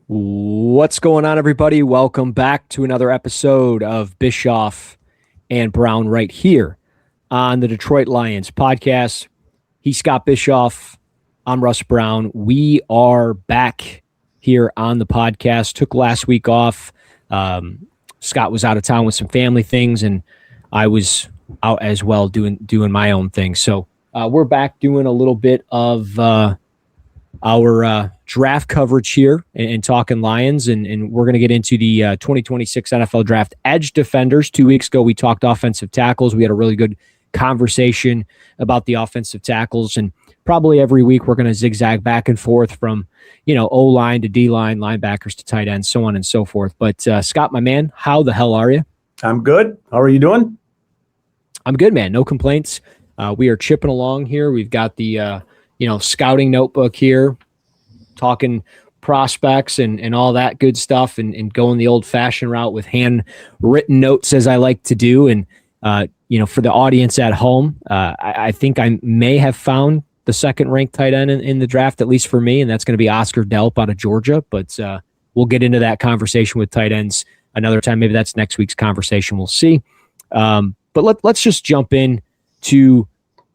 What's going on, everybody? Welcome back to another episode of Bischoff and Brown right here on the Detroit Lions podcast. He's Scott Bischoff. I'm Russ Brown. We are back here on the podcast. Took last week off. Scott was out of town with some family things, and I was out as well doing my own thing. So we're back doing a little bit of our draft coverage here and talking Lions, and we're going to get into the 2026 NFL Draft edge defenders. 2 weeks ago, we talked offensive tackles. We had a really good conversation about the offensive tackles, and probably every week we're going to zigzag back and forth from, O-line to D-line, linebackers to tight ends, so on and so forth. But Scott, my man, how the hell are you? I'm good. How are you doing? I'm good, man. No complaints. We are chipping along here. We've got the scouting notebook here, talking prospects and all that good stuff, and going the old-fashioned route with handwritten notes, as I like to do. And for the audience at home, I think I may have found the second-ranked tight end in the draft, at least for me, and that's going to be Oscar Delp out of Georgia. But we'll get into that conversation with tight ends another time. Maybe that's next week's conversation. We'll see. But let's just jump in to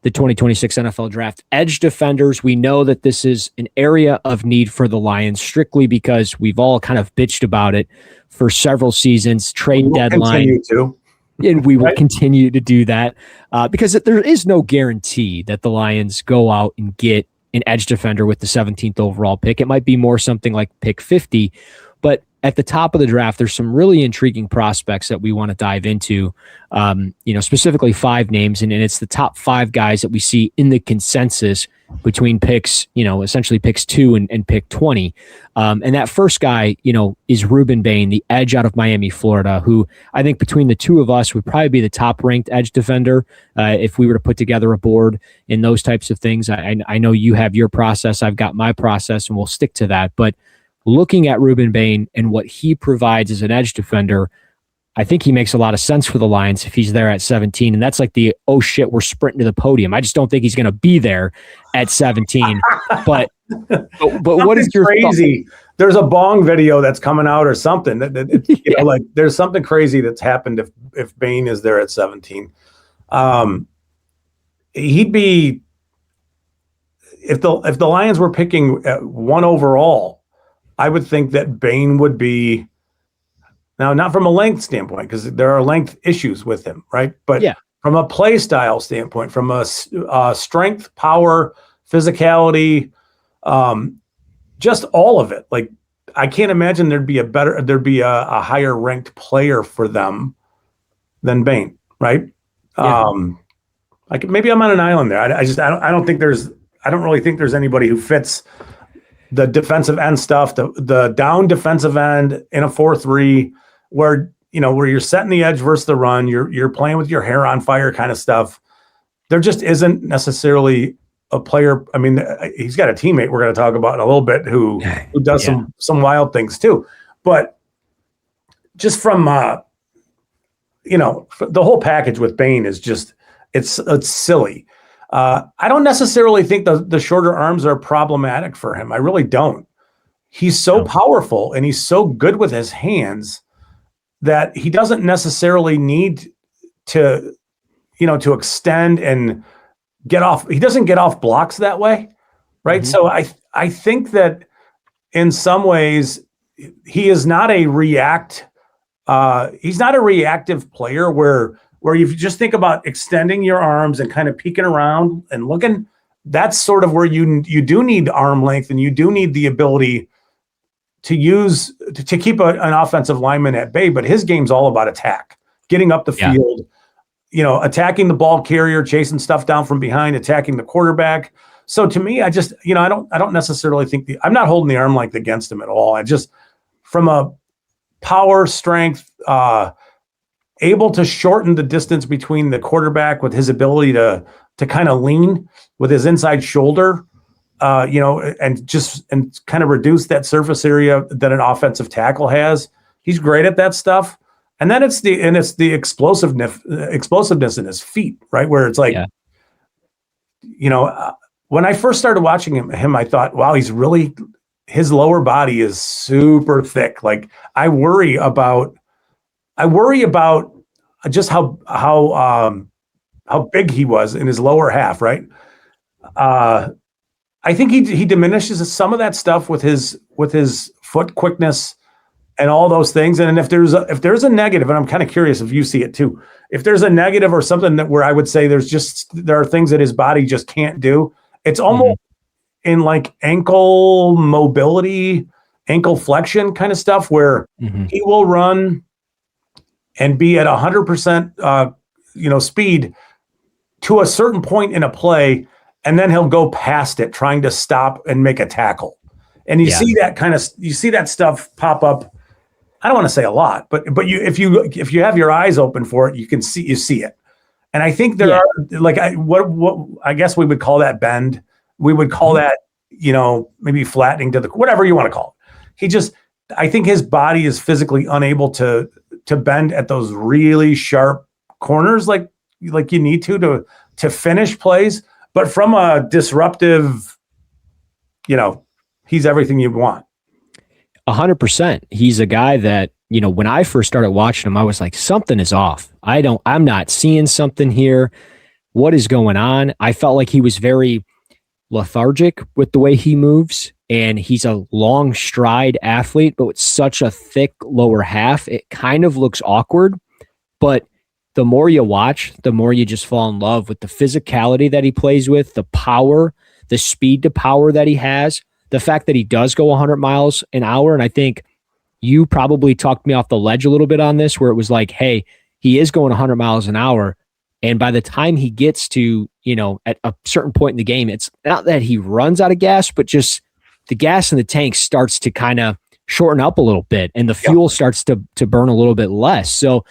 the 2026 NFL Draft. Edge defenders, we know that this is an area of need for the Lions, strictly because we've all kind of bitched about it for several seasons. Trade deadline. And we will continue to do that because there is no guarantee that the Lions go out and get an edge defender with the 17th overall pick. It might be more something like pick 50, but at the top of the draft, there's some really intriguing prospects that we want to dive into, specifically 5 names, and it's the top 5 guys that we see in the consensus between picks, essentially picks 2 and pick 20. And that first guy, is Ruben Bane, the edge out of Miami, Florida, who I think between the two of us would probably be the top ranked edge defender if we were to put together a board in those types of things. I know you have your process, I've got my process, and we'll stick to that. But looking at Ruben Bane and what he provides as an edge defender, I think he makes a lot of sense for the Lions if he's there at 17. And that's like oh shit, we're sprinting to the podium. I just don't think he's going to be there at 17. But what is your crazy? There's a Bong video that's coming out or something. There's something crazy that's happened if Bane is there at 17. He'd be, if the Lions were picking 1 overall, I would think that Bane would be, now not from a length standpoint, because there are length issues with him, right? But from a play style standpoint, from a strength, power, physicality, just all of it. Like, I can't imagine there'd be a higher ranked player for them than Bane, right? Yeah. Maybe I'm on an island there. I don't really think there's anybody who fits the defensive end stuff, the down defensive end in a 4-3, where you're setting the edge versus the run, you're playing with your hair on fire kind of stuff. There just isn't necessarily a player. I mean, he's got a teammate we're going to talk about in a little bit who does some wild things too. But just from the whole package with Bane is just it's silly. I don't necessarily think the shorter arms are problematic for him. I really don't. He's so powerful and he's so good with his hands that he doesn't necessarily need to extend and get off. He doesn't get off blocks that way, right? Mm-hmm. So I think that in some ways he is not a he's not a reactive player where you just think about extending your arms and kind of peeking around and looking. That's sort of where you do need arm length, and you do need the ability to keep an offensive lineman at bay. But his game's all about attack, getting up the field, attacking the ball carrier, chasing stuff down from behind, attacking the quarterback. So to me, I just, I don't necessarily think I'm not holding the arm length against him at all. I just, from a power, strength, able to shorten the distance between the quarterback with his ability to kind of lean with his inside shoulder, and kind of reduce that surface area that an offensive tackle has. He's great at that stuff. And then it's the explosiveness in his feet, right? Where it's like, when I first started watching him, I thought, wow, he's really his lower body is super thick. Like I worry about just how big he was in his lower half, right? I think he diminishes some of that stuff with his foot quickness and all those things. And if there's a negative, and I'm kind of curious if you see it too, if there's a negative or something that where I would say there are things that his body just can't do, it's almost in like ankle mobility, ankle flexion kind of stuff where he will run and be at 100%, speed to a certain point in a play, and then he'll go past it trying to stop and make a tackle. And you see that stuff pop up. I don't want to say a lot, but if you have your eyes open for it, you see it. And I think there are like what I guess we would call that bend. We would call that, maybe flattening to the whatever you want to call it. I think his body is physically unable to bend at those really sharp corners like you need to finish plays. But from a disruptive, he's everything you want. 100%. He's a guy that, when I first started watching him, I was like, something is off. I'm not seeing something here. What is going on? I felt like he was very lethargic with the way he moves, and he's a long stride athlete, but with such a thick lower half, it kind of looks awkward. But the more you watch, the more you just fall in love with the physicality that he plays with, the power, the speed to power that he has, the fact that he does go 100 miles an hour. And I think you probably talked me off the ledge a little bit on this, where it was like, hey, he is going 100 miles an hour. And by the time he gets to, at a certain point in the game, it's not that he runs out of gas, but just the gas in the tank starts to kind of shorten up a little bit, and the fuel starts to burn a little bit less. So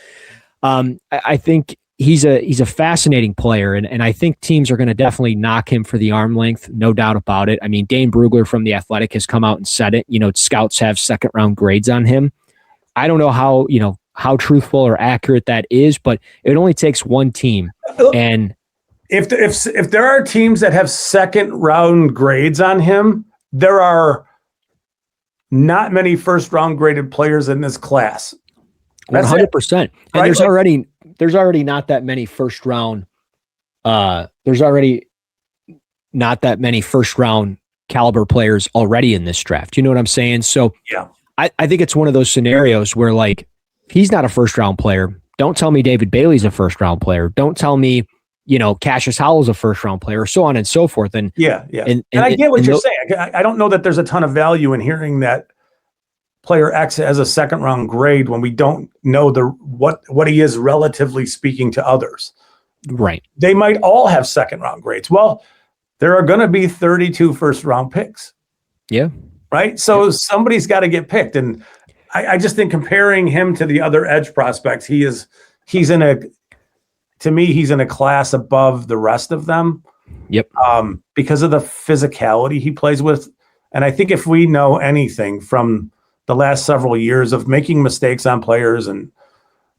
I think he's a fascinating player, and I think teams are going to definitely knock him for the arm length, no doubt about it. I mean, Dane Brugler from The Athletic has come out and said it. Scouts have second round grades on him. I don't know how truthful or accurate that is, but it only takes one team. And if there are teams that have second round grades on him, there are not many first round graded players in this class. 100%. And right? There's already not that many first round. There's already not that many first round caliber players already in this draft. You know what I'm saying? So yeah, I think it's one of those scenarios where, like, he's not a first round player. Don't tell me David Bailey's a first round player. Don't tell me, Cashious Howell's a first round player, so on and so forth. And yeah. And I get what you're saying. I don't know that there's a ton of value in hearing that player X has a second round grade when we don't know what he is relatively speaking to others. Right. They might all have second round grades. Well, there are going to be 32 first round picks. Yeah. Right. So somebody's got to get picked. And I just think comparing him to the other edge prospects, he's in a class above the rest of them. Yep. Because of the physicality he plays with. And I think if we know anything from the last several years of making mistakes on players and,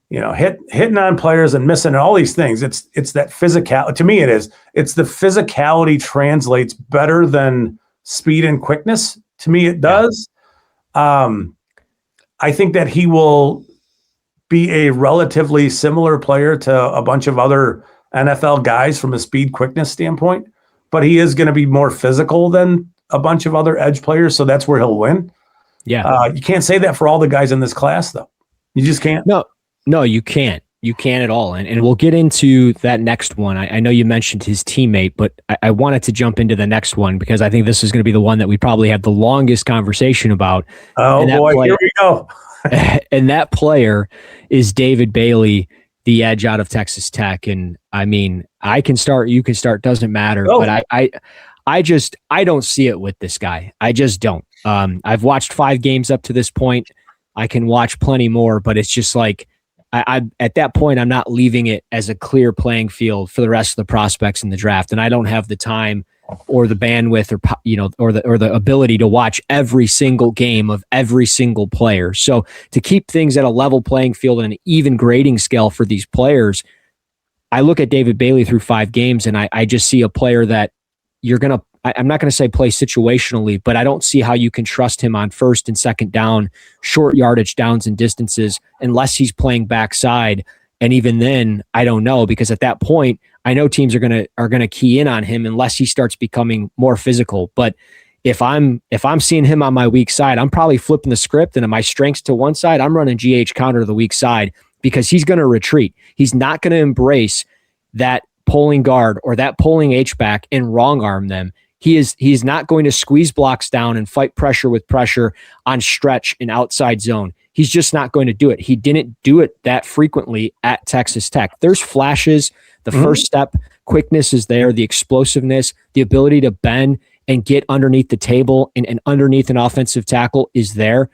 hitting on players and missing all these things, it's that physical. To me, it's the physicality translates better than speed and quickness. To me, it does. I think that he will be a relatively similar player to a bunch of other NFL guys from a speed quickness standpoint, but he is going to be more physical than a bunch of other edge players. So that's where he'll win. Yeah. You can't say that for all the guys in this class, though. You just can't. No, you can't. You can't at all. And we'll get into that next one. I know you mentioned his teammate, but I wanted to jump into the next one because I think this is going to be the one that we probably have the longest conversation about. Oh, boy, here we go. And that player is David Bailey, the edge out of Texas Tech. And I mean, I can start, you can start, doesn't matter. Oh. But I don't see it with this guy. I just don't. I've watched 5 games up to this point. I can watch plenty more, but it's just like, I at that point, I'm not leaving it as a clear playing field for the rest of the prospects in the draft. And I don't have the time or the bandwidth or the ability to watch every single game of every single player. So to keep things at a level playing field and an even grading scale for these players, I look at David Bailey through 5 games and I just see a player that you're going to I'm not going to say play situationally, but I don't see how you can trust him on first and second down, short yardage downs and distances, unless he's playing backside. And even then, I don't know, because at that point, I know teams are gonna key in on him unless he starts becoming more physical. But if I'm seeing him on my weak side, I'm probably flipping the script, and my strengths to one side, I'm running GH counter to the weak side, because he's going to retreat. He's not going to embrace that pulling guard or that pulling H-back and wrong arm them. He's not going to squeeze blocks down and fight pressure with pressure on stretch and outside zone. He's just not going to do it. He didn't do it that frequently at Texas Tech. There's flashes. The first step quickness is there, the explosiveness, the ability to bend and get underneath the table and underneath an offensive tackle is there.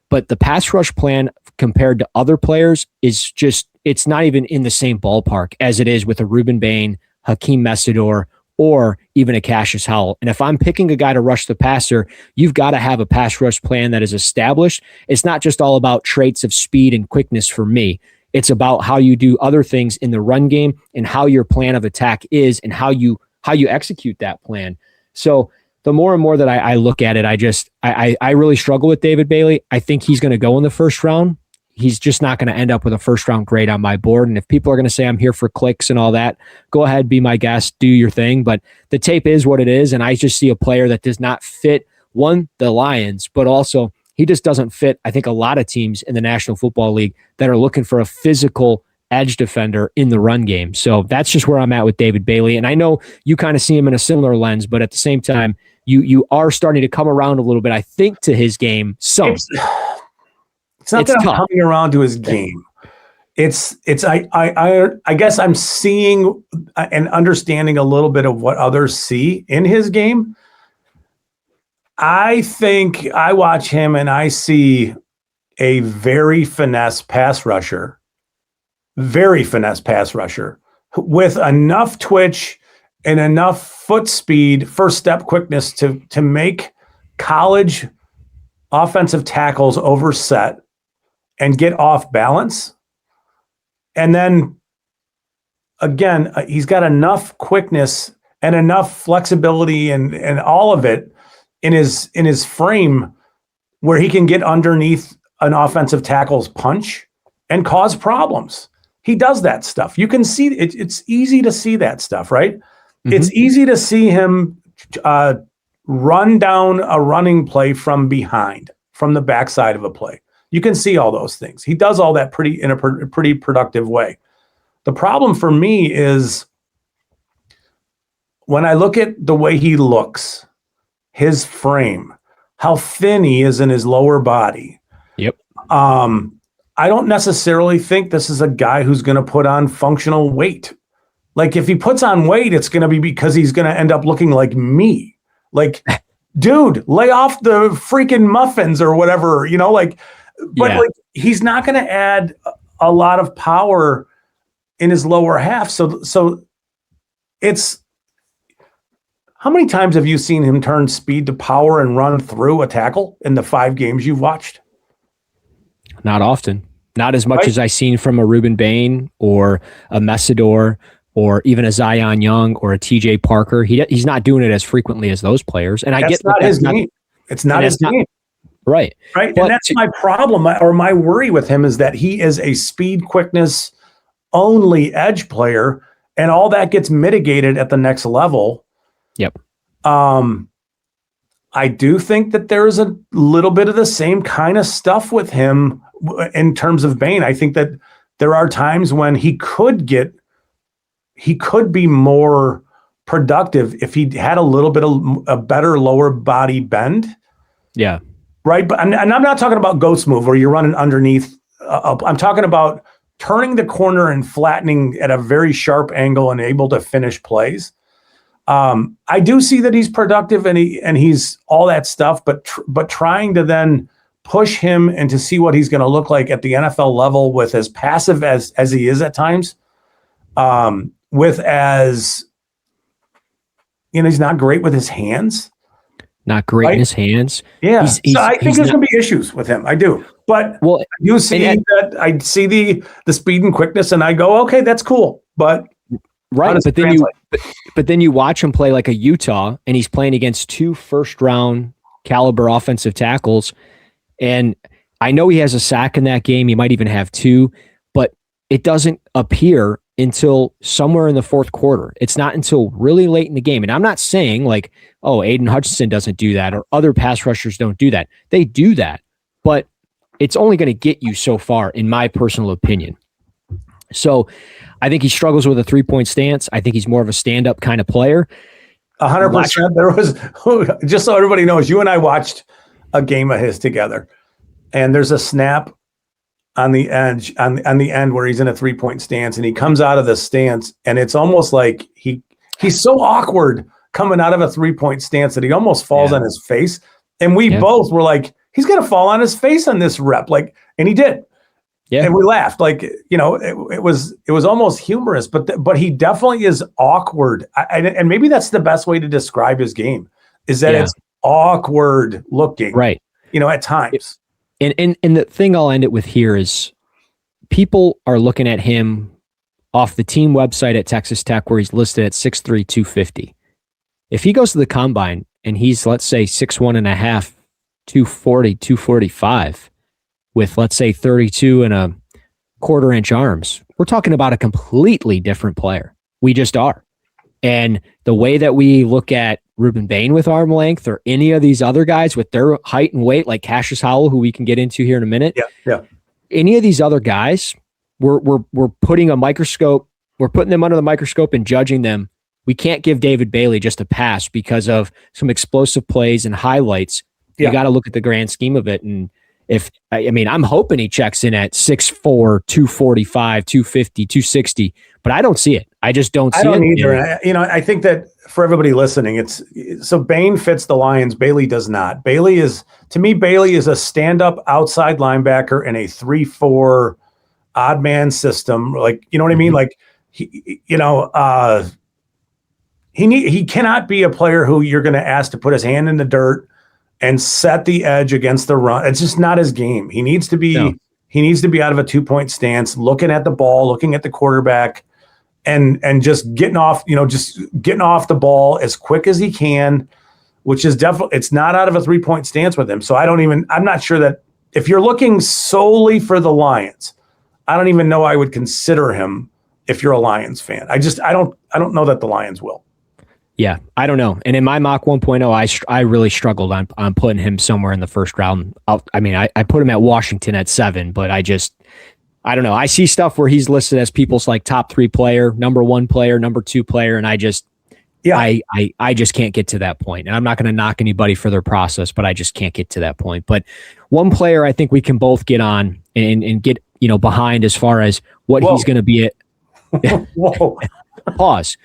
But the pass rush plan compared to other players is just, it's not even in the same ballpark as it is with a Ruben Bane, Hakeem Messedor, or even a Cashious Howell. And if I'm picking a guy to rush the passer, you've got to have a pass rush plan that is established. It's not just all about traits of speed and quickness for me. It's about how you do other things in the run game and how your plan of attack is and how you execute that plan. So the more and more that I look at it, I really struggle with David Bailey. I think he's going to go in the first round. He's just not going to end up with a first round grade on my board. And if people are going to say I'm here for clicks and all that, go ahead, be my guest, do your thing. But the tape is what it is. And I just see a player that does not fit, one, the Lions, but also he just doesn't fit, I think, a lot of teams in the National Football League that are looking for a physical edge defender in the run game. So that's just where I'm at with David Bailey. And I know you kind of see him in a similar lens, but at the same time, you are starting to come around a little bit, I think, to his game. So it's not that I'm coming around to his game. I guess I'm seeing and understanding a little bit of what others see in his game. I think I watch him and I see a very finesse pass rusher with enough twitch and enough foot speed, first step quickness to make college offensive tackles overset and get off balance. And then again, he's got enough quickness and enough flexibility and all of it in his frame where he can get underneath an offensive tackle's punch and cause problems. He does that stuff. You can see it. It's easy to see that stuff, right? Mm-hmm. It's easy to see him run down a running play from behind, from the backside of a play. You can see all those things. He does all that in a pretty productive way. The problem for me is when I look at the way he looks, his frame, how thin he is in his lower body. Yep. I don't necessarily think this is a guy who's going to put on functional weight. Like if he puts on weight, it's going to be because he's going to end up looking like me. Like, dude, lay off the freaking muffins or whatever, but he's not going to add a lot of power in his lower half. So it's, how many times have you seen him turn speed to power and run through a tackle in the 5 games you've watched? Not often. Not as much as I've seen from a Ruben Bane or a Messedor or even a Zion Young or a TJ Parker. He's not doing it as frequently as those players. And that's not his game. It's not his game. Right. Right. But, and that's my problem or my worry with him is that he is a speed, quickness only edge player, and all that gets mitigated at the next level. Yep. I do think that there is a little bit of the same kind of stuff with him in terms of Bane. I think that there are times when he could be more productive if he had a little bit of a better lower body bend. Yeah. Right. But and I'm not talking about ghost move where you're running underneath. I'm talking about turning the corner and flattening at a very sharp angle and able to finish plays. I do see that he's productive and he's all that stuff, but trying to then push him and to see what he's going to look like at the NFL level with as passive as he is at times, with as, he's not great with his hands. Not great in his hands. Yeah. So I think there's going to be issues with him. I do. But you see that I see the speed and quickness and I go, okay, that's cool. But Right, but then you watch him play like a Utah, and he's playing against 2 first-round caliber offensive tackles, and I know he has a sack in that game. He might even have 2, but it doesn't appear until somewhere in the fourth quarter. It's not until really late in the game, and I'm not saying like, oh, Aiden Hutchinson doesn't do that or other pass rushers don't do that. They do that, but it's only going to get you so far, in my personal opinion. So I think he struggles with a 3-point stance. I think he's more of a stand-up kind of player. 100%. There was, just so everybody knows, you and I watched a game of his together, and there's a snap on the edge, on the end where he's in a 3-point stance, and he comes out of the stance, and it's almost like he's so awkward coming out of a 3-point stance that he almost falls on his face. And we both were like, he's going to fall on his face on this rep. Like, and he did. Yeah. And we laughed, like, you know, it was almost humorous, but he definitely is awkward. And maybe that's the best way to describe his game, is that it's awkward looking, right? You know, at times. And the thing I'll end it with here is people are looking at him off the team website at Texas Tech, where he's listed at 6'3", 250. If he goes to the combine and he's, let's say, 6'1.5", 240, 245, with, let's say, 32 and a quarter-inch arms, we're talking about a completely different player. We just are. And the way that we look at Ruben Bane with arm length, or any of these other guys with their height and weight, like Cashious Howell, who we can get into here in a minute. Yeah. Any of these other guys, we're putting a microscope, we're putting them under the microscope and judging them. We can't give David Bailey just a pass because of some explosive plays and highlights. You got to look at the grand scheme of it. And I'm hoping he checks in at 6'4", 245, 250, 260, but I don't see it. I just don't see it. I don't either. You know, I think that for everybody listening, so Bane fits the Lions. Bailey does not. Bailey is a stand-up outside linebacker in a 3-4 odd man system. Like, you know what I mean? Like, he cannot be a player who you're going to ask to put his hand in the dirt and set the edge against the run. It's just not his game. He needs to be out of a 2-point stance, looking at the ball, looking at the quarterback, and just getting off the ball as quick as he can, which is definitely, it's not out of a 3-point stance with him. So I'm not sure that if you're looking solely for the Lions, I don't even know I would consider him if you're a Lions fan. I don't know that the Lions will. Yeah, I don't know. And in my mock 1.0, I really struggled on putting him somewhere in the first round. I put him at Washington at 7, but I don't know. I see stuff where he's listed as people's like top 3 player, number 1 player, number 2 player, and I just can't get to that point. And I'm not going to knock anybody for their process, but I just can't get to that point. But one player I think we can both get on and get, behind as far as what he's going to be at. Whoa. Pause.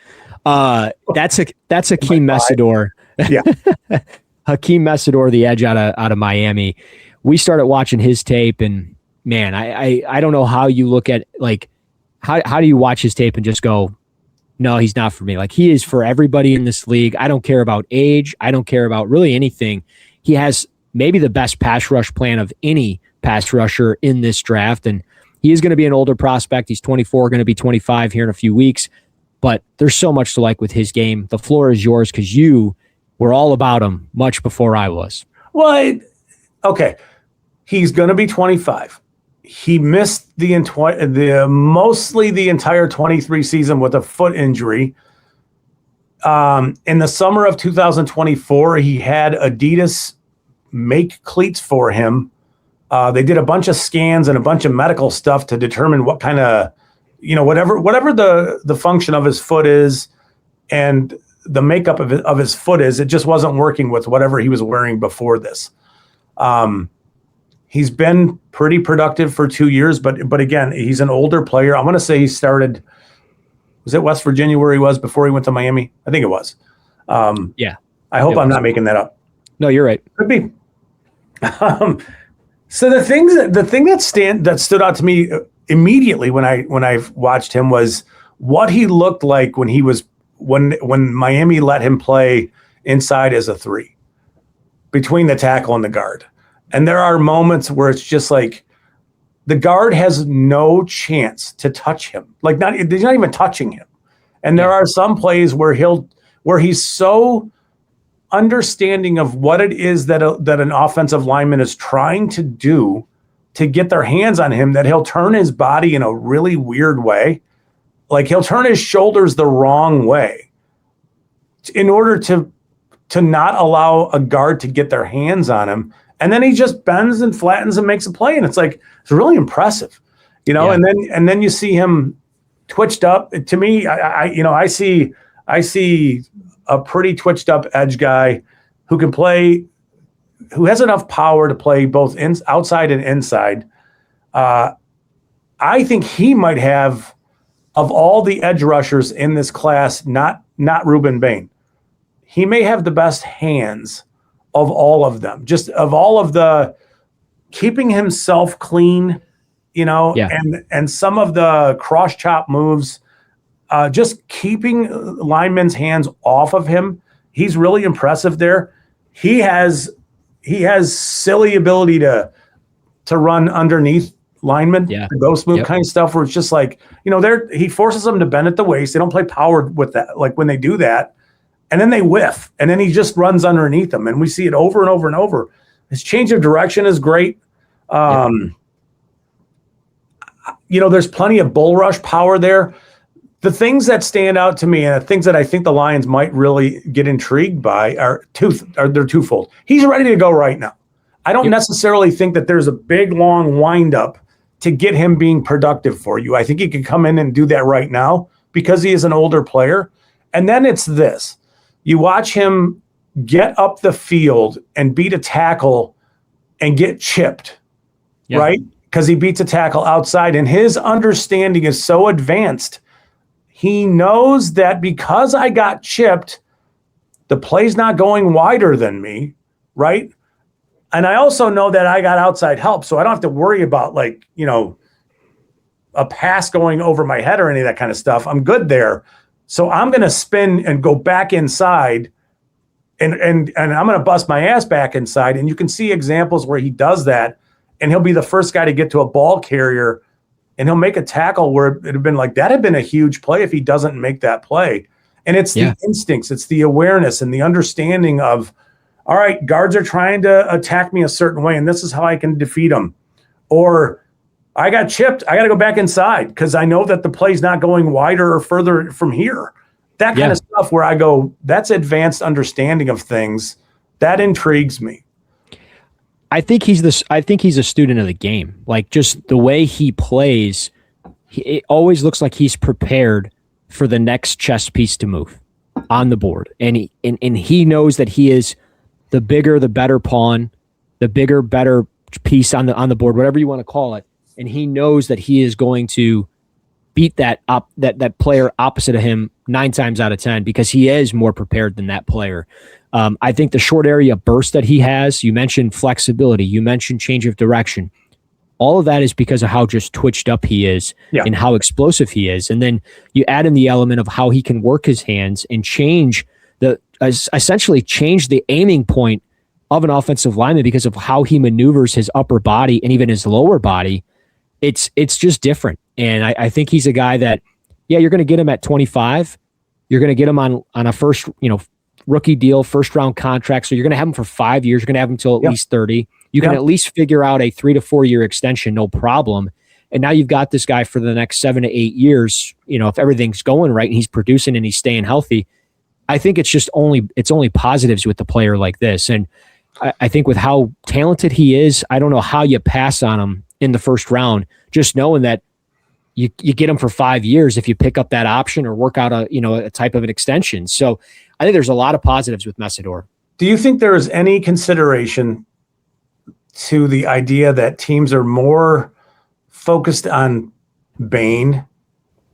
That's Hakeem Messedor. Yeah. Hakeem Messedor, the edge out of Miami. We started watching his tape, and man, I don't know how you look at, like, how do you watch his tape and just go, no, he's not for me. Like, he is for everybody in this league. I don't care about age. I don't care about really anything. He has maybe the best pass rush plan of any pass rusher in this draft, and he is going to be an older prospect. He's 24, going to be 25 here in a few weeks. But there's so much to like with his game. The floor is yours because you were all about him much before I was. Well, okay. He's going to be 25. He missed mostly the entire 23 season with a foot injury. In the summer of 2024, he had Adidas make cleats for him. They did a bunch of scans and a bunch of medical stuff to determine what kind of, whatever the function of his foot is and the makeup of his foot is, it just wasn't working with whatever he was wearing before this. He's been pretty productive for 2 years, but again, he's an older player. I'm going to say he started, was it West Virginia where he was before he went to Miami? I think it was. Yeah. I hope I'm not making that up. No, you're right. Could be. So the thing that stood out to me immediately when I watched him was what he looked like when Miami let him play inside as a 3 between the tackle and the guard. And there are moments where it's just like the guard has no chance to touch him. Like, he's not even touching him. And there are some plays where he's so understanding of what it is that an offensive lineman is trying to do to get their hands on him, that he'll turn his body in a really weird way. Like he'll turn his shoulders the wrong way in order to not allow a guard to get their hands on him. And then he just bends and flattens and makes a play. And it's like, it's really impressive, and then you see him twitched up. To me, I see a pretty twitched up edge guy who can play, who has enough power to play both outside and inside. I think he might have, of all the edge rushers in this class, not Ruben Bane, he may have the best hands of all of them, just of all of the keeping himself clean, and some of the cross chop moves, just keeping linemen's hands off of him. He's really impressive there. He has silly ability to run underneath linemen, the ghost move kind of stuff, where it's just like, he forces them to bend at the waist. They don't play power with that. Like when they do that, and then they whiff, and then he just runs underneath them. And we see it over and over and over. His change of direction is great. There's plenty of bull rush power there. The things that stand out to me, and the things that I think the Lions might really get intrigued by, they're twofold. He's ready to go right now. I don't necessarily think that there's a big, long wind-up to get him being productive for you. I think he can come in and do that right now because he is an older player. And then it's this. You watch him get up the field and beat a tackle and get chipped, right? Because he beats a tackle outside, and his understanding is so advanced. He knows that because I got chipped, the play's not going wider than me, right? And I also know that I got outside help, so I don't have to worry about a pass going over my head or any of that kind of stuff. I'm good there. So I'm going to spin and go back inside, and I'm going to bust my ass back inside. And you can see examples where he does that, and he'll be the first guy to get to a ball carrier, and he'll make a tackle where it had been like, that had been a huge play if he doesn't make that play. And it's the instincts, it's the awareness and the understanding of, all right, guards are trying to attack me a certain way, and this is how I can defeat them. Or I got chipped, I got to go back inside because I know that the play's not going wider or further from here. That kind of stuff where I go, that's advanced understanding of things. That intrigues me. I think he's a student of the game. Like just the way he plays, it always looks like he's prepared for the next chess piece to move on the board. And he knows that he is the bigger, the better pawn, the bigger, better piece on the board, whatever you want to call it. And he knows that he is going to beat that player opposite of him 9 times out of 10 because he is more prepared than that player. I think the short area burst that he has, you mentioned flexibility, you mentioned change of direction. All of that is because of how just twitched up he is and how explosive he is. And then you add in the element of how he can work his hands and essentially change the aiming point of an offensive lineman because of how he maneuvers his upper body and even his lower body. It's just different. And I think he's a guy that, you're going to get him at 25. You're going to get him on a first, rookie deal, first round contract. So you're going to have him for 5 years. You're going to have him until at least 30. You can at least figure out a 3 to 4 year extension, no problem. And now you've got this guy for the next 7 to 8 years. If everything's going right and he's producing and he's staying healthy, I think it's only positives with the player like this. And I think with how talented he is, I don't know how you pass on him in the first round, just knowing that you get him for 5 years if you pick up that option or work out a type of an extension. So I think there's a lot of positives with Messedor. Do you think there is any consideration to the idea that teams are more focused on Bane,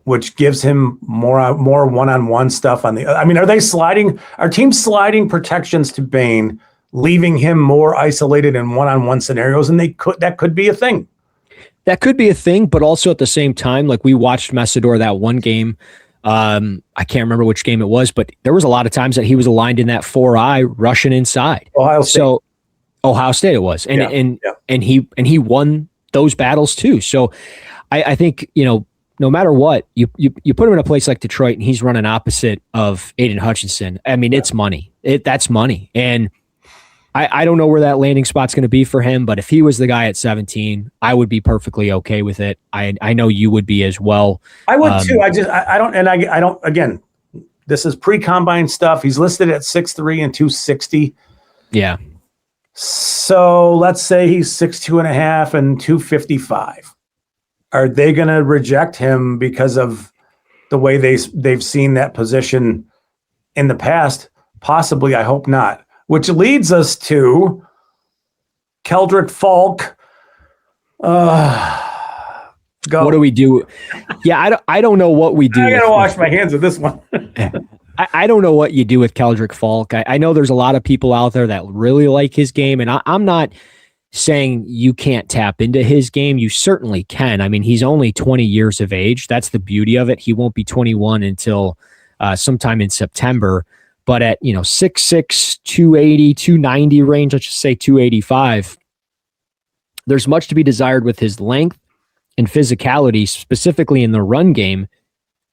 which gives him more one-on-one stuff on the? I mean, are teams sliding protections to Bane, leaving him more isolated in one-on-one scenarios? And that could be a thing. That could be a thing, but also at the same time, like we watched Messedor that one game. I can't remember which game it was, but there was a lot of times that he was aligned in that 4-eye rushing inside. Ohio State it was. And he won those battles too. So I think, no matter what, you put him in a place like Detroit and he's running opposite of Aiden Hutchinson. I mean, it's money. That's money. And I don't know where that landing spot's going to be for him, but if he was the guy at 17, I would be perfectly okay with it. I know you would be as well. I would too. I don't, again, this is pre-combine stuff. He's listed at 6'3" and 260. Yeah. So let's say he's 6'2.5" and 255. Are they going to reject him because of the way they've seen that position in the past? Possibly. I hope not. Which leads us to Kendrick, Faulk. Go. What do we do? Yeah, I don't know what we do. I got to wash my hands with this one. I don't know what you do with Kendrick Faulk. I know there's a lot of people out there that really like his game, and I'm not saying you can't tap into his game. You certainly can. I mean, he's only 20 years of age. That's the beauty of it. He won't be 21 until sometime in September. But at 6'6", 280, 290 range, let's just say 285, there's much to be desired with his length and physicality, specifically in the run game.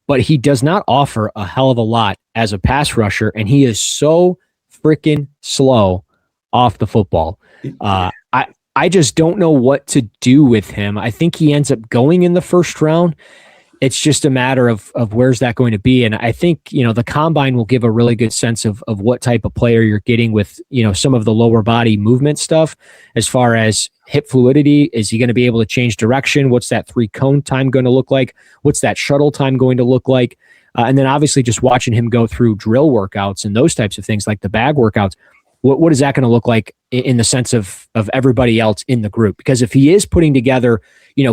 But he does not offer a hell of a lot as a pass rusher, and he is so freaking slow off the football. I just don't know what to do with him. I think he ends up going in the first round. It's just a matter of where's that going to be. And I think, the combine will give a really good sense of what type of player you're getting with, some of the lower body movement stuff as far as hip fluidity. Is he going to be able to change direction? What's that 3-cone time going to look like? What's that shuttle time going to look like? And then obviously just watching him go through drill workouts and those types of things like the bag workouts. What is that going to look like in the sense of everybody else in the group? Because if he is putting together,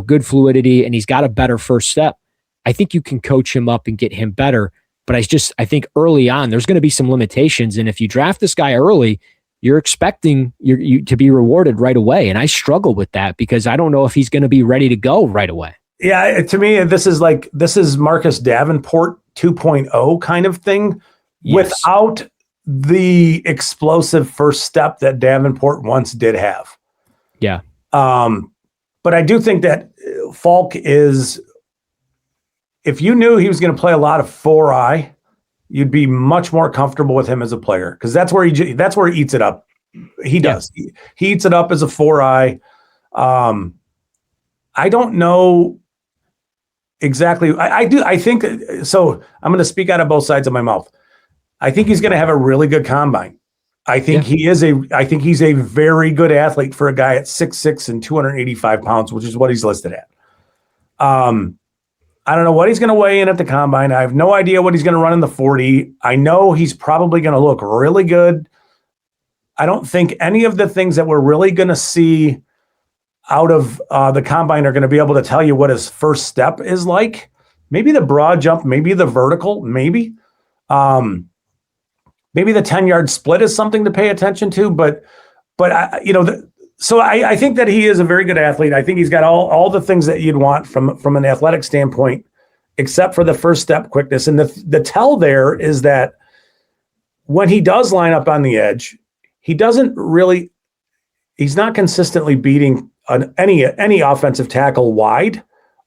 good fluidity and he's got a better first step, I think you can coach him up and get him better. But I think early on, there's going to be some limitations. And if you draft this guy early, you're expecting you to be rewarded right away. And I struggle with that because I don't know if he's going to be ready to go right away. Yeah, to me, this is Marcus Davenport 2.0 kind of thing, yes, without the explosive first step that Davenport once did have. Yeah. But I do think that Faulk is, if you knew he was going to play a lot of 4-eye, you'd be much more comfortable with him as a player because that's where he eats it up. He does. Yeah. He eats it up as a 4-eye. I don't know exactly. I think so. I'm going to speak out of both sides of my mouth. I think he's going to have a really good combine. I think he's a very good athlete for a guy at 6'6" and 285 pounds, which is what he's listed at. I don't know what he's going to weigh in at the combine. I have no idea what he's going to run in the 40. I know he's probably going to look really good. I don't think any of the things that we're really going to see out of the combine are going to be able to tell you what his first step is like. Maybe the broad jump, maybe the vertical, maybe. Maybe the 10-yard split is something to pay attention to. But I think that he is a very good athlete. I think he's got all the things that you'd want from an athletic standpoint, except for the first step quickness. And the tell there is that when he does line up on the edge, he's not consistently beating any offensive tackle wide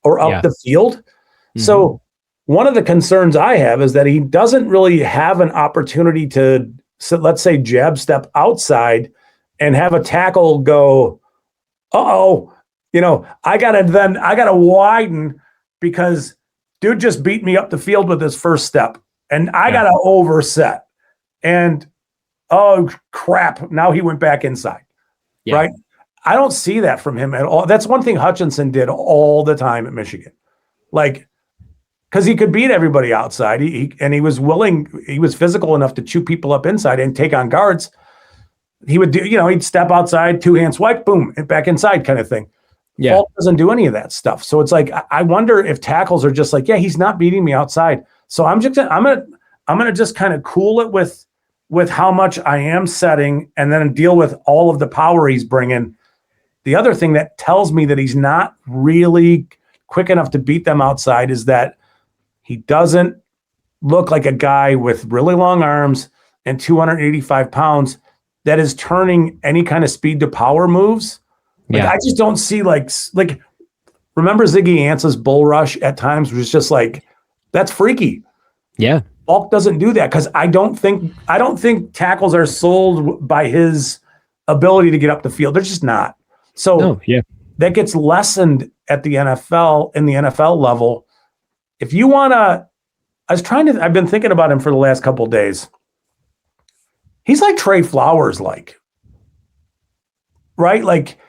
or up the field. Mm-hmm. So one of the concerns I have is that he doesn't really have an opportunity to, let's say, jab step outside and have a tackle go, I gotta widen because dude just beat me up the field with his first step and I gotta overset. And oh crap, now he went back inside. Yeah. Right? I don't see that from him at all. That's one thing Hutchinson did all the time at Michigan. Because he could beat everybody outside. He was physical enough to chew people up inside and take on guards. He would do, he'd step outside, 2-hand swipe, boom, and back inside kind of thing. Yeah. Faulk doesn't do any of that stuff. So it's like, I wonder if tackles are just like, he's not beating me outside. So I'm gonna just kind of cool it with how much I am setting and then deal with all of the power he's bringing. The other thing that tells me that he's not really quick enough to beat them outside is that he doesn't look like a guy with really long arms and 285 pounds that is turning any kind of speed to power moves. I just don't see like Remember Ziggy Ansah's bull rush at times was just like, that's freaky. Yeah. Faulk doesn't do that because I don't think tackles are sold by his ability to get up the field. They're just not. So that gets lessened at the NFL, in the NFL level. If you want to, I've been thinking about him for the last couple of days. He's like Trey Flowers, right? Like,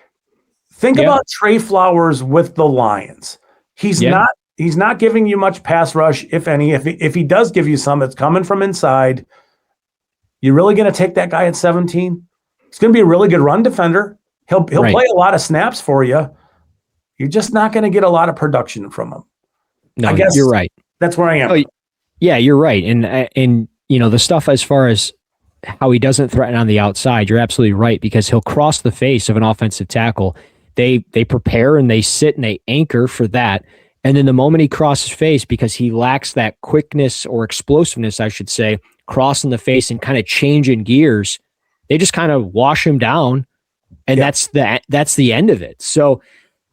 think about Trey Flowers with the Lions. He's not giving you much pass rush, if any. If he does give you some, it's coming from inside. You're really going to take that guy at 17? He's going to be a really good run defender. He'll play a lot of snaps for you. You're just not going to get a lot of production from him. No, I guess you're right. That's where I am. Oh, yeah, you're right. And the stuff as far as how he doesn't threaten on the outside, you're absolutely right, because he'll cross the face of an offensive tackle. They prepare and they sit and they anchor for that. And then the moment he crosses face, because he lacks that quickness or explosiveness, I should say, crossing the face and kind of changing gears, they just kind of wash him down. And that's the end of it. So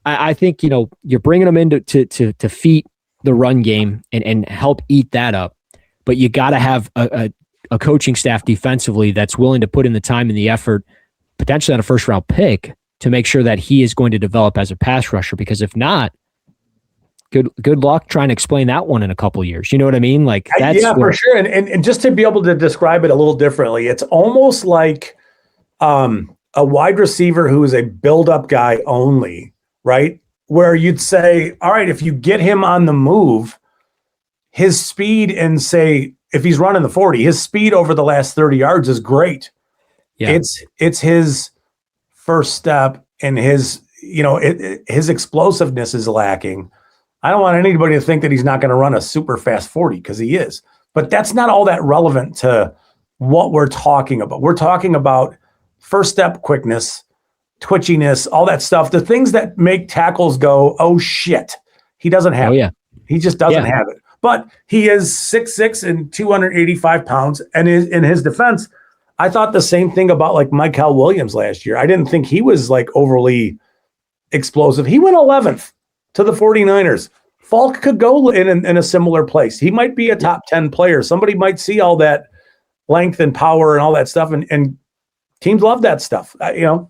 I think, you're bringing them in to feed the run game and help eat that up. But you got to have a coaching staff defensively that's willing to put in the time and the effort, potentially on a first round pick, to make sure that he is going to develop as a pass rusher. Because if not, good luck trying to explain that one in a couple of years. You know what I mean? Like, that's for sure. And just to be able to describe it a little differently, it's almost like a wide receiver who is a build-up guy only, right? Where you'd say, all right, if you get him on the move, his speed, and say, if he's running the 40, his speed over the last 30 yards is great. Yeah. It's his first step, and his explosiveness is lacking. I don't want anybody to think that he's not going to run a super fast 40, because he is. But that's not all that relevant to what we're talking about. We're talking about first step quickness, twitchiness, all that stuff. The things that make tackles go, oh shit, he doesn't have it. He just doesn't have it. But he is 6'6" and 285 pounds. And in his defense, I thought the same thing about like Mykal Williams last year. I didn't think he was like overly explosive. He went 11th to the 49ers. Faulk could go in a similar place. He might be a top 10 player. Somebody might see all that length and power and all that stuff. And teams love that stuff, No,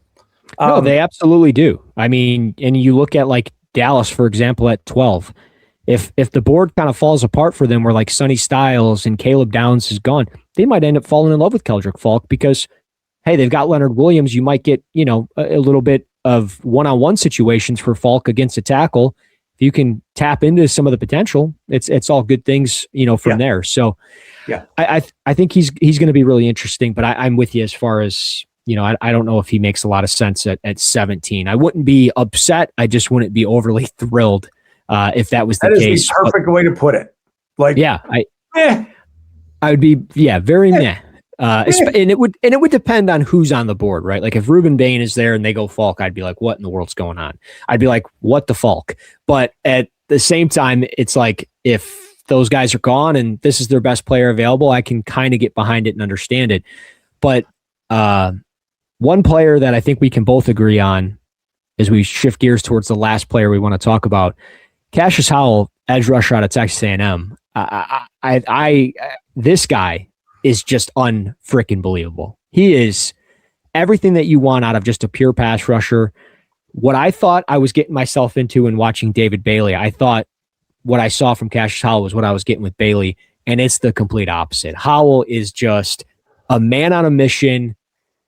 they absolutely do. I mean, and you look at like Dallas, for example, at 12. If the board kind of falls apart for them, where like Sonny Styles and Caleb Downs is gone, they might end up falling in love with Kendrick Faulk, because, hey, they've got Leonard Williams. You might get, a little bit of one-on-one situations for Faulk against a tackle. If you can tap into some of the potential, it's all good things, from there. So I think he's going to be really interesting, but I'm with you as far as, I don't know if he makes a lot of sense at 17. I wouldn't be upset. I just wouldn't be overly thrilled if that was the case. That is the perfect way to put it. Like, I would be, very meh. And it would depend on who's on the board, right? Like if Ruben Bane is there and they go Faulk, I'd be like, what in the world's going on? I'd be like, what the Faulk? But at the same time, it's like, if those guys are gone and this is their best player available, I can kind of get behind it and understand it. But one player that I think we can both agree on, as we shift gears towards the last player we want to talk about, Cashious Howell, edge rusher out of Texas A&M. This guy is just unfreaking believable. He is everything that you want out of just a pure pass rusher. What I thought I was getting myself into in watching David Bailey, I thought what I saw from Cashious Howell was what I was getting with Bailey, and it's the complete opposite. Howell is just a man on a mission.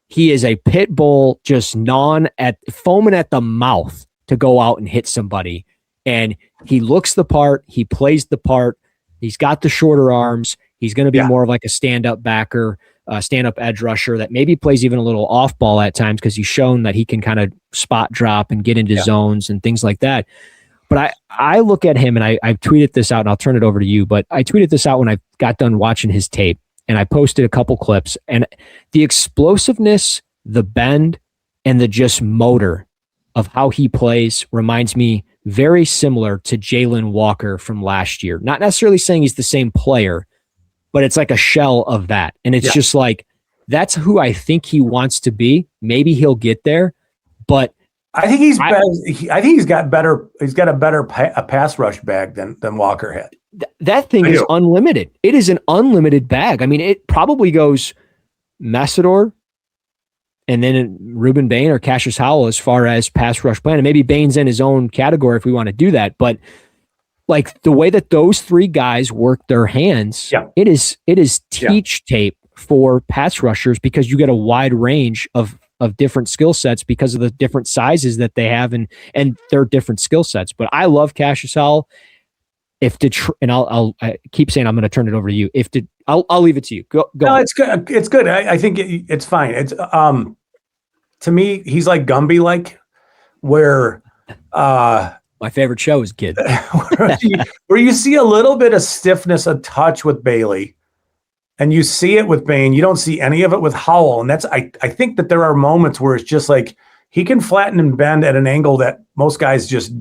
He is a pit bull, just foaming at the mouth to go out and hit somebody. And he looks the part. He plays the part. He's got the shorter arms. He's going to be more of like a stand-up backer, stand-up edge rusher that maybe plays even a little off-ball at times, because he's shown that he can kind of spot drop and get into zones and things like that. But I look at him, and I've tweeted this out, and I'll turn it over to you, but I tweeted this out when I got done watching his tape, and I posted a couple clips, and the explosiveness, the bend, and the just motor of how he plays reminds me very similar to Jalen Walker from last year. Not necessarily saying he's the same player, but it's like a shell of that. And it's just like, that's who I think he wants to be. Maybe he'll get there, but I think he's better. I think he's got better. He's got a better pass rush bag than Walker had. That thing is unlimited. It is an unlimited bag. I mean, it probably goes Messedor and then Ruben Bane or Cashious Howell as far as pass rush plan. And maybe Bane's in his own category if we want to do that. But like the way that those three guys work their hands, it is teach tape for pass rushers because you get a wide range of different skill sets because of the different sizes that they have and their different skill sets. But I love Cashious Howell. If Detroit, and I keep saying I'm going to turn it over to you. I'll leave it to you. Go. No, it's good. It's good. I think it's fine. It's to me, he's like Gumby, like where my favorite show is Kid, where you see a little bit of stiffness, a touch with Bailey, and you see it with Bane. You don't see any of it with Howell, and that's I think that there are moments where it's just like he can flatten and bend at an angle that most guys just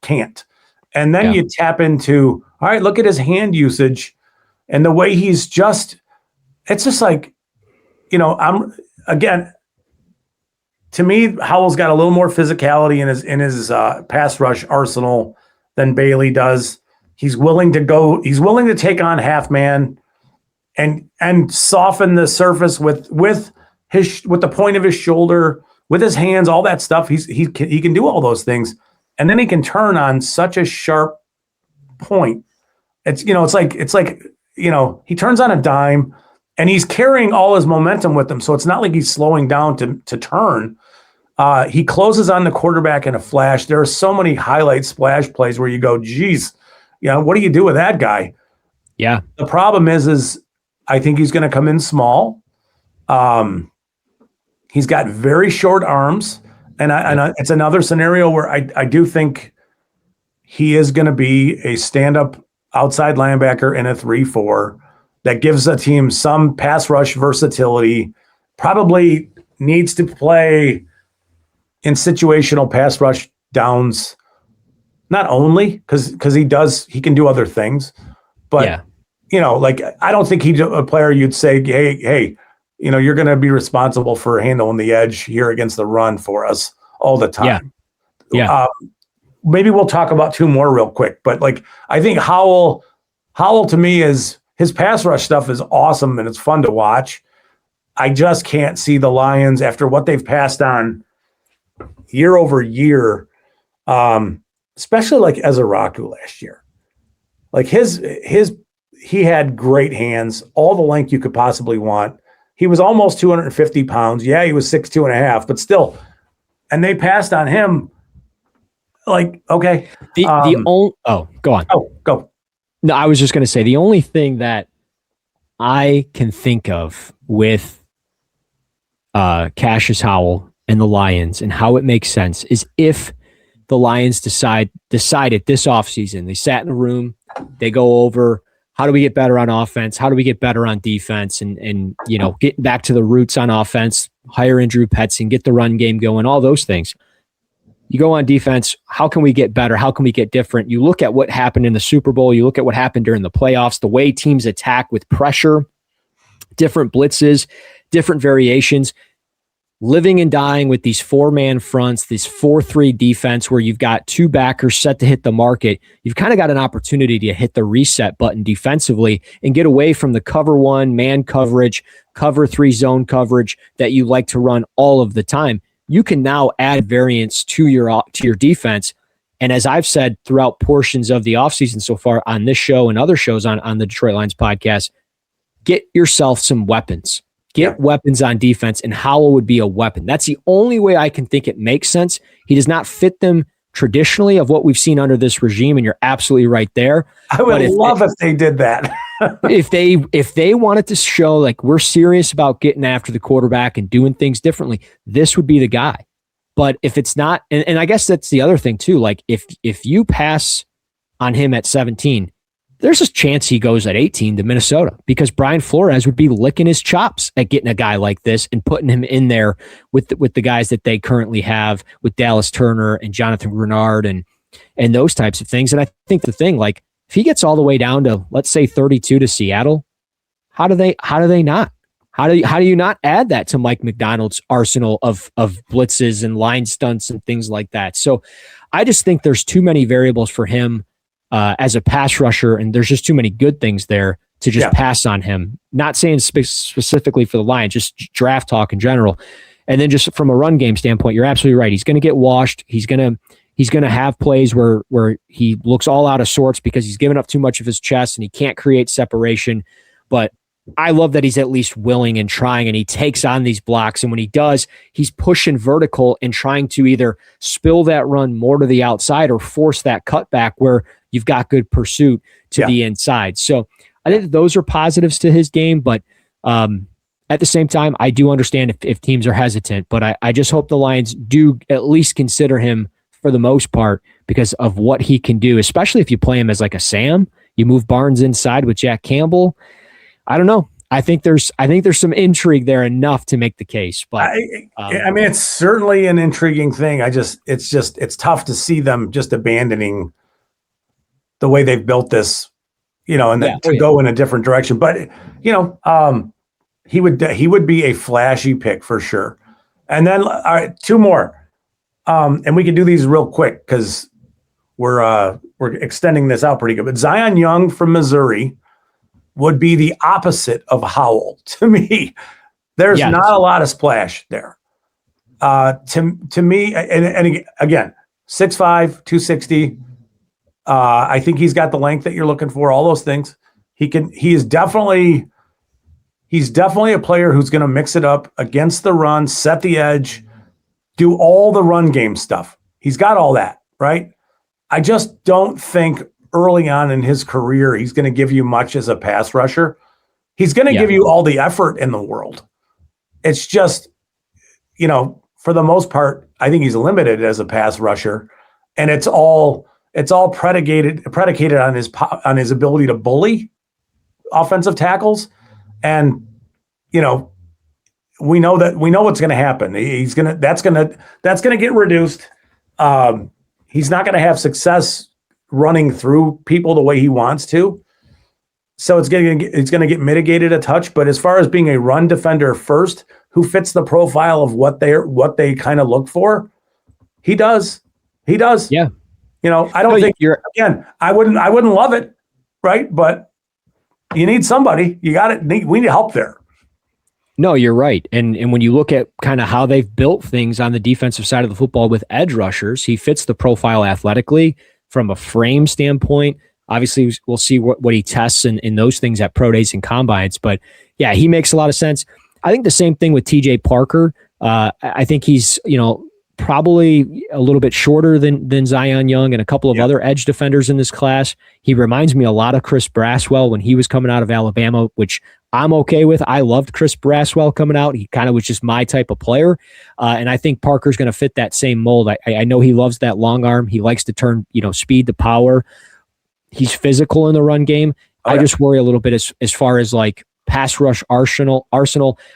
can't. And then you tap into, all right, look at his hand usage and the way he's just, it's just like, to me, Howell's got a little more physicality in his pass rush arsenal than Bailey does. He's willing to take on half man and soften the surface with the point of his shoulder, with his hands, all that stuff. He can do all those things. And then he can turn on such a sharp point. It's like he turns on a dime and he's carrying all his momentum with him. So it's not like he's slowing down to turn. He closes on the quarterback in a flash. There are so many highlight splash plays where you go, geez, what do you do with that guy? Yeah. The problem is I think he's going to come in small. He's got very short arms. And it's another scenario where I do think he is going to be a stand-up outside linebacker in a 3-4 that gives a team some pass rush versatility, probably needs to play in situational pass rush downs, not only because he can do other things, but, I don't think he's a player you'd say, hey, you're going to be responsible for handling the edge here against the run for us all the time. Yeah. Maybe we'll talk about two more real quick, but I think Howell to me is his pass rush stuff is awesome and it's fun to watch. I just can't see the Lions after what they've passed on year over year, especially Ezeraku last year. He had great hands, all the length you could possibly want. He was almost 250 pounds. Yeah, he was 6'2.5", but still. And they passed on him. Okay. Go on. Oh, go. No, I was just going to say the only thing that I can think of with Cashious Howell and the Lions and how it makes sense is if the Lions decided this offseason, they sat in a room, they go over, how do we get better on offense? How do we get better on defense? And getting back to the roots on offense, hire Andrew Petzing, get the run game going, all those things. You go on defense, how can we get better? How can we get different? You look at what happened in the Super Bowl. You look at what happened during the playoffs, the way teams attack with pressure, different blitzes, different variations. Living and dying with these 4-man fronts, this 4-3 defense where you've got two backers set to hit the market, you've kind of got an opportunity to hit the reset button defensively and get away from the cover 1 man coverage, cover 3 zone coverage that you like to run all of the time. You can now add variance to your defense. And as I've said throughout portions of the offseason so far on this show and other shows on the Detroit Lions podcast, get yourself some weapons. Get weapons on defense, and Howell would be a weapon. That's the only way I can think it makes sense. He does not fit them traditionally of what we've seen under this regime, and you're absolutely right there. I would love if they did that. if they wanted to show we're serious about getting after the quarterback and doing things differently, this would be the guy. But if it's not, and I guess that's the other thing too, if you pass on him at 17, there's a chance he goes at 18 to Minnesota because Brian Flores would be licking his chops at getting a guy like this and putting him in there with the guys that they currently have with Dallas Turner and Jonathan Grenard and those types of things. And I think the thing, if he gets all the way down to, let's say 32 to Seattle, how do they not? How do you not add that to Mike McDonald's arsenal of blitzes and line stunts and things like that? So I just think there's too many variables for him as a pass rusher, and there's just too many good things there to just pass on him. Not saying specifically for the Lions, just draft talk in general. And then just from a run game standpoint, you're absolutely right. He's going to get washed. He's going to have plays where he looks all out of sorts because he's given up too much of his chest and he can't create separation. But I love that he's at least willing and trying, and he takes on these blocks. And when he does, he's pushing vertical and trying to either spill that run more to the outside or force that cutback where you've got good pursuit to the inside. So I think those are positives to his game. But at the same time, I do understand if teams are hesitant. But I just hope the Lions do at least consider him for the most part because of what he can do, especially if you play him as like a Sam. You move Barnes inside with Jack Campbell. I don't know. I think there's some intrigue there enough to make the case. But I mean, it's certainly an intriguing thing. It's tough to see them just abandoning the way they've built this, and go in a different direction. But he would be a flashy pick for sure. And then all right, two more, and we can do these real quick because we're extending this out pretty good. But Zion Young from Missouri would be the opposite of Howell to me. There's not a lot of splash there. To me, and again, 6'5", 260. I think he's got the length that you're looking for, all those things. He's definitely a player who's going to mix it up against the run, set the edge, do all the run game stuff. He's got all that, right? I just don't think early on in his career, he's going to give you much as a pass rusher. He's going to give you all the effort in the world. It's just, for the most part, I think he's limited as a pass rusher, and it's all predicated on his ability to bully offensive tackles. And, we know what's going to happen. That's going to get reduced. He's not going to have success running through people the way he wants to. So it's going to get mitigated a touch. But as far as being a run defender first, who fits the profile of what they kind of look for, he does. Yeah. I don't think I wouldn't love it. Right. But you need somebody, we need help there. No, you're right. And when you look at kind of how they've built things on the defensive side of the football with edge rushers, he fits the profile athletically. From a frame standpoint, obviously we'll see what he tests in those things at pro days and combines. But yeah, he makes a lot of sense. I think the same thing with TJ Parker. I think he's, probably a little bit shorter than Zion Young and a couple of other edge defenders in this class. He reminds me a lot of Chris Braswell when he was coming out of Alabama, which I'm okay with. I loved Chris Braswell coming out. He kind of was just my type of player. And I think Parker's going to fit that same mold. I know he loves that long arm. He likes to turn, speed to power. He's physical in the run game. I just worry a little bit as far as like pass rush arsenal.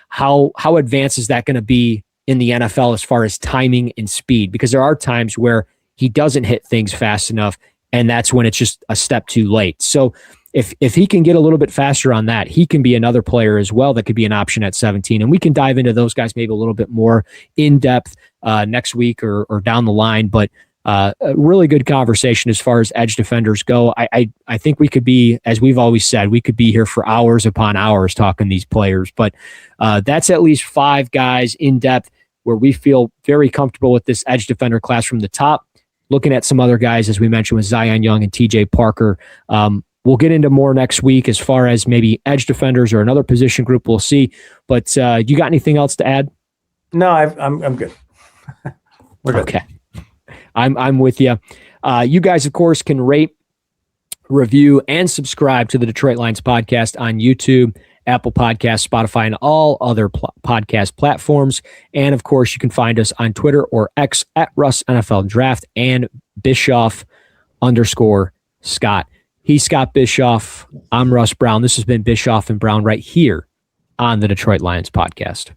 How advanced is that going to be in the NFL as far as timing and speed? Because there are times where he doesn't hit things fast enough, and that's when it's just a step too late. So if he can get a little bit faster on that, he can be another player as well that could be an option at 17. And we can dive into those guys maybe a little bit more in depth next week or down the line. But a really good conversation as far as edge defenders go. I think we could be, as we've always said, we could be here for hours upon hours talking these players. But that's at least 5 guys in depth where we feel very comfortable with this edge defender class from the top. Looking at some other guys, as we mentioned, with Zion Young and TJ Parker. We'll get into more next week as far as maybe edge defenders or another position group. We'll see. But you got anything else to add? No, I'm good. We're good. Okay. I'm with you. You guys, of course, can rate, review, and subscribe to the Detroit Lions podcast on YouTube, Apple Podcasts, Spotify, and all other podcast platforms. And, of course, you can find us on Twitter or X at Russ NFL Draft and Bischoff_Scott. He's Scott Bischoff. I'm Russ Brown. This has been Bischoff and Brown right here on the Detroit Lions podcast.